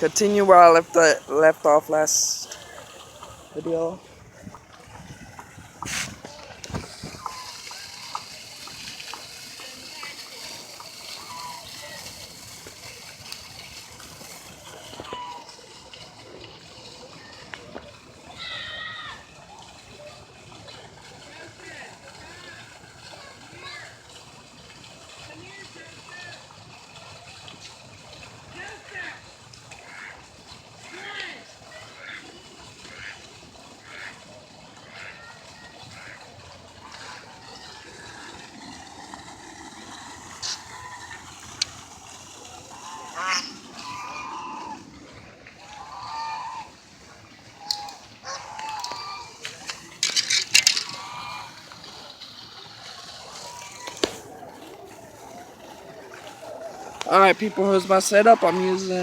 Continue where I left off last video. Alright people, here's my setup. I'm using